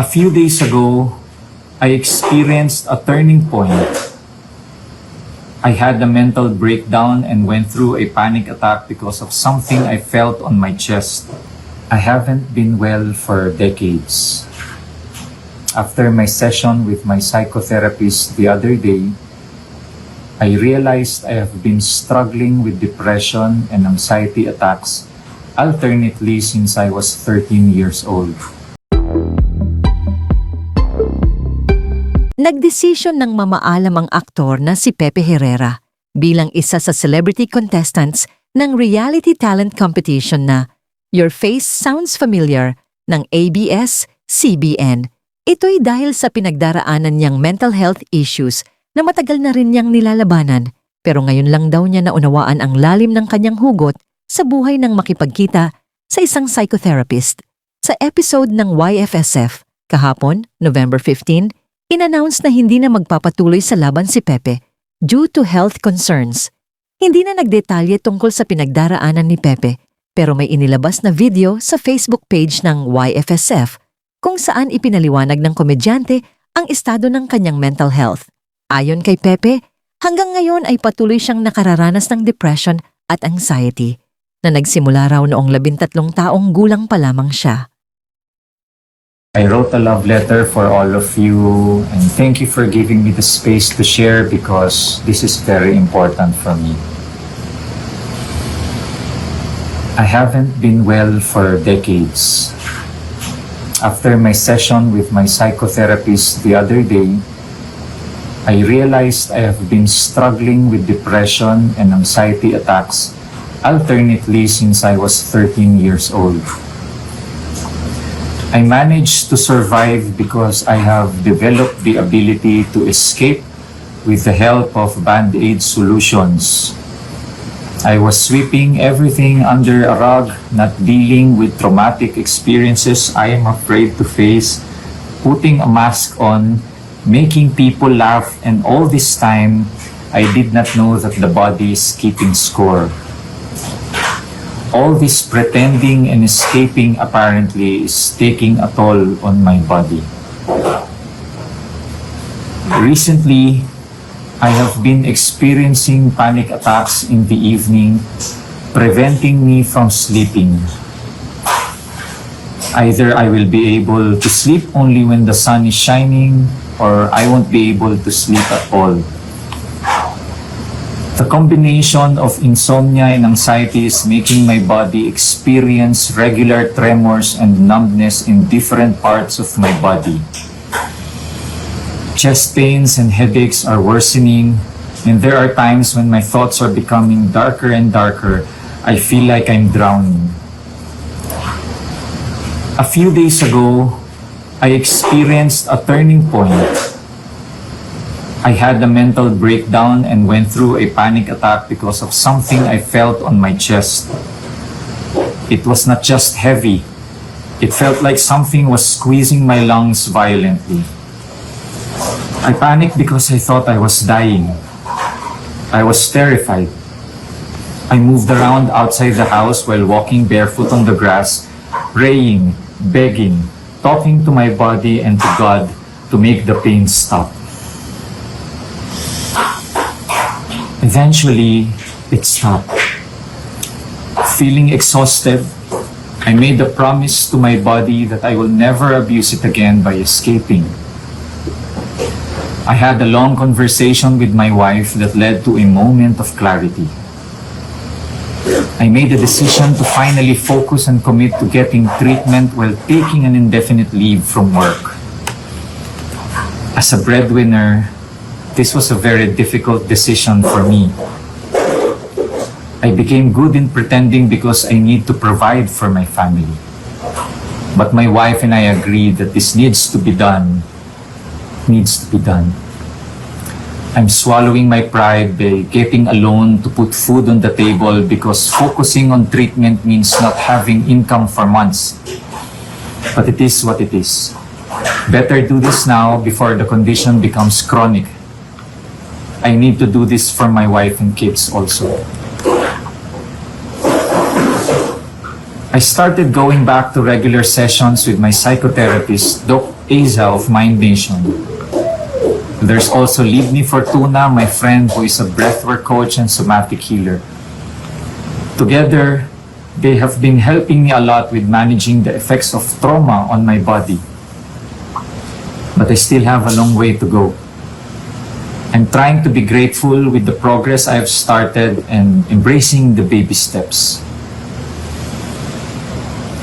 A few days ago, I experienced a turning point. I had a mental breakdown and went through a panic attack because of something I felt on my chest. I haven't been well for decades. After my session with my psychotherapist the other day, I realized I have been struggling with depression and anxiety attacks alternately since I was 13 years old. Nagdesisyon ng mamaalam ang aktor na si Pepe Herrera bilang isa sa celebrity contestants ng reality talent competition na Your Face Sounds Familiar ng ABS-CBN. Ito'y dahil sa pinagdaraanan niyang mental health issues na matagal na rin niyang nilalabanan, pero ngayon lang daw niya naunawaan ang lalim ng kanyang hugot sa buhay ng makipagkita sa isang psychotherapist. Sa episode ng YFSF, kahapon, November 15, in-announce na hindi na magpapatuloy sa laban si Pepe due to health concerns. Hindi na nagdetalye tungkol sa pinagdaraanan ni Pepe, pero may inilabas na video sa Facebook page ng YFSF kung saan ipinaliwanag ng komedyante ang estado ng kanyang mental health. Ayon kay Pepe, hanggang ngayon ay patuloy siyang nakararanas ng depression at anxiety na nagsimula raw noong 13 taong gulang pa lamang siya. I wrote a love letter for all of you and thank you for giving me the space to share because this is very important for me. I haven't been well for decades. After my session with my psychotherapist the other day, I realized I have been struggling with depression and anxiety attacks alternately since I was 13 years old. I managed to survive because I have developed the ability to escape with the help of Band-Aid solutions. I was sweeping everything under a rug, not dealing with traumatic experiences I am afraid to face, putting a mask on, making people laugh, and all this time, I did not know that the body is keeping score. All this pretending and escaping apparently is taking a toll on my body. Recently, I have been experiencing panic attacks in the evening, preventing me from sleeping. Either I will be able to sleep only when the sun is shining, or I won't be able to sleep at all. The combination of insomnia and anxiety is making my body experience regular tremors and numbness in different parts of my body. Chest pains and headaches are worsening, and there are times when my thoughts are becoming darker and darker. I feel like I'm drowning. A few days ago, I experienced a turning point. I had a mental breakdown and went through a panic attack because of something I felt on my chest. It was not just heavy. It felt like something was squeezing my lungs violently. I panicked because I thought I was dying. I was terrified. I moved around outside the house while walking barefoot on the grass, praying, begging, talking to my body and to God to make the pain stop. Eventually, it stopped. Feeling exhausted, I made a promise to my body that I will never abuse it again by escaping. I had a long conversation with my wife that led to a moment of clarity. I made a decision to finally focus and commit to getting treatment while taking an indefinite leave from work. As a breadwinner, this was a very difficult decision for me. I became good in pretending because I need to provide for my family. But my wife and I agreed that this needs to be done. I'm swallowing my pride by getting a loan to put food on the table because focusing on treatment means not having income for months. But it is what it is. Better do this now before the condition becomes chronic. I need to do this for my wife and kids also. I started going back to regular sessions with my psychotherapist, though Asa of Mind Nation. There's also Livni Fortuna, my friend who is a breathwork coach and somatic healer. Together, they have been helping me a lot with managing the effects of trauma on my body. But I still have a long way to go. I'm trying to be grateful with the progress I have started and embracing the baby steps.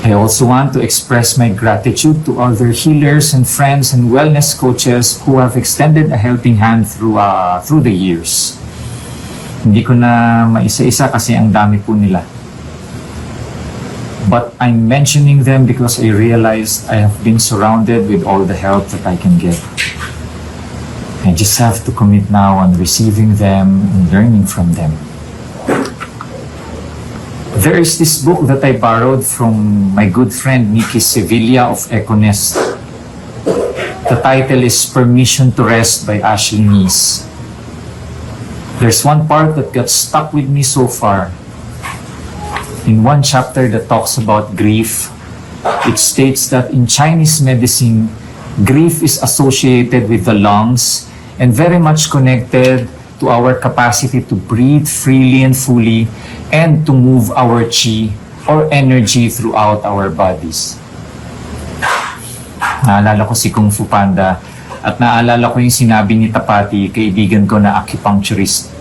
I also want to express my gratitude to other healers and friends and wellness coaches who have extended a helping hand through the years. Hindi ko na maisa-isa kasi ang dami po nila. But I'm mentioning them because I realized I have been surrounded with all the help that I can get. I just have to commit now on receiving them and learning from them. There is this book that I borrowed from my good friend Nikki Sevilla of Econest. The title is Permission to Rest by Ashley Neese. There's one part that got stuck with me so far. In one chapter that talks about grief, it states that in Chinese medicine, grief is associated with the lungs and very much connected to our capacity to breathe freely and fully and to move our chi or energy throughout our bodies. Naalala ko si Kung Fu Panda at naalala ko yung sinabi ni Tapati, kaibigan ko na acupuncturist.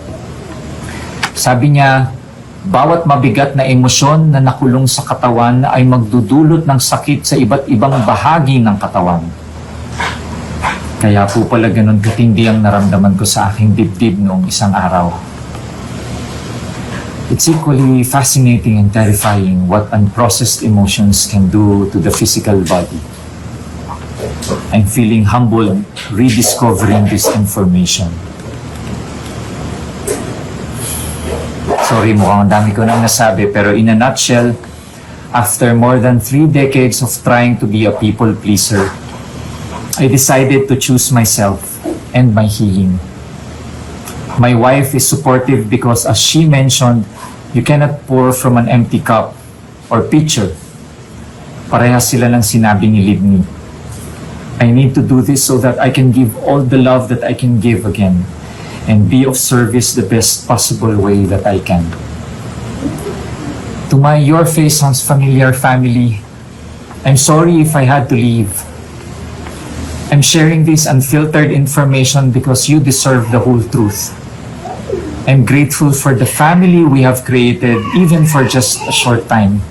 Sabi niya, bawat mabigat na emosyon na nakulong sa katawan ay magdudulot ng sakit sa iba't ibang bahagi ng katawan. Kaya po pala ganun katindi ang naramdaman ko sa aking dibdib noong isang araw. It's equally fascinating and terrifying what unprocessed emotions can do to the physical body. I'm feeling humbled rediscovering this information. Sorry, mukhang dami ko nang nasabi, pero in a nutshell, after more than 3 decades of trying to be a people pleaser, I decided to choose myself and my healing. My wife is supportive because, as she mentioned, you cannot pour from an empty cup or pitcher. Parehas sila ng sinabi ni Livni. I need to do this so that I can give all the love that I can give again and be of service the best possible way that I can. To my Your Face Sounds Familiar family, I'm sorry if I had to leave. I'm sharing this unfiltered information because you deserve the whole truth. I'm grateful for the family we have created, even for just a short time.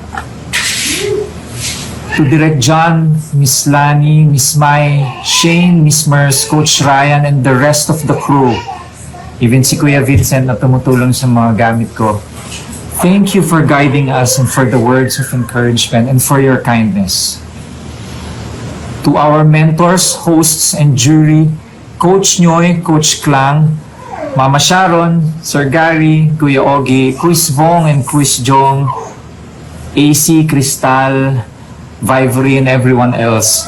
To Direct John, Miss Lani, Miss Mai, Shane, Miss Mers, Coach Ryan, and the rest of the crew, even si Kuya Vincent na tumutulong sa mga gamit ko, thank you for guiding us and for the words of encouragement and for your kindness. To our mentors, hosts, and jury, Coach Nyoy, Coach Klang, Mama Sharon, Sir Gary, Kuya Ogie, Quiz Vong and Quiz Jong, AC, Crystal, Vivory, and everyone else.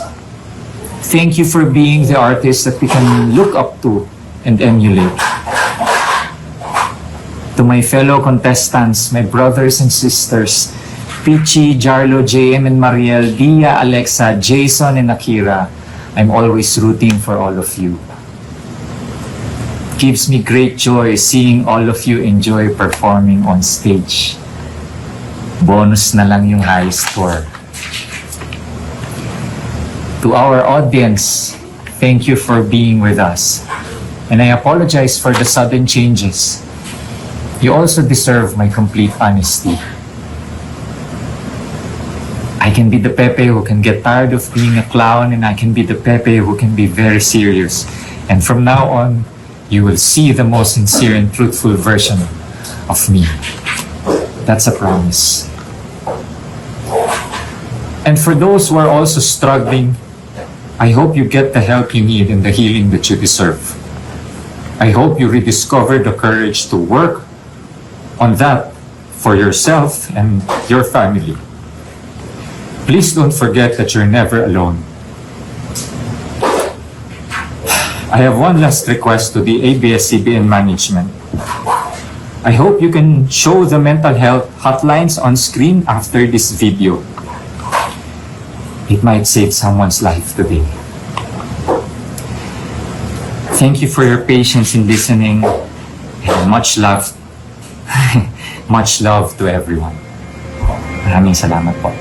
Thank you for being the artist that we can look up to and emulate. To my fellow contestants, my brothers and sisters, Pichi, Jarlo, JM, and Mariel, Dia, Alexa, Jason, and Akira, I'm always rooting for all of you. Gives me great joy seeing all of you enjoy performing on stage. Bonus na lang yung high score. To our audience, thank you for being with us. And I apologize for the sudden changes. You also deserve my complete honesty. I can be the Pepe who can get tired of being a clown, and I can be the Pepe who can be very serious. And from now on, you will see the most sincere and truthful version of me. That's a promise. And for those who are also struggling, I hope you get the help you need and the healing that you deserve. I hope you rediscover the courage to work on that for yourself and your family. Please don't forget that you're never alone. I have one last request to the ABS-CBN management. I hope you can show the mental health hotlines on screen after this video. It might save someone's life today. Thank you for your patience in listening, and much love, much love to everyone. Maraming salamat po.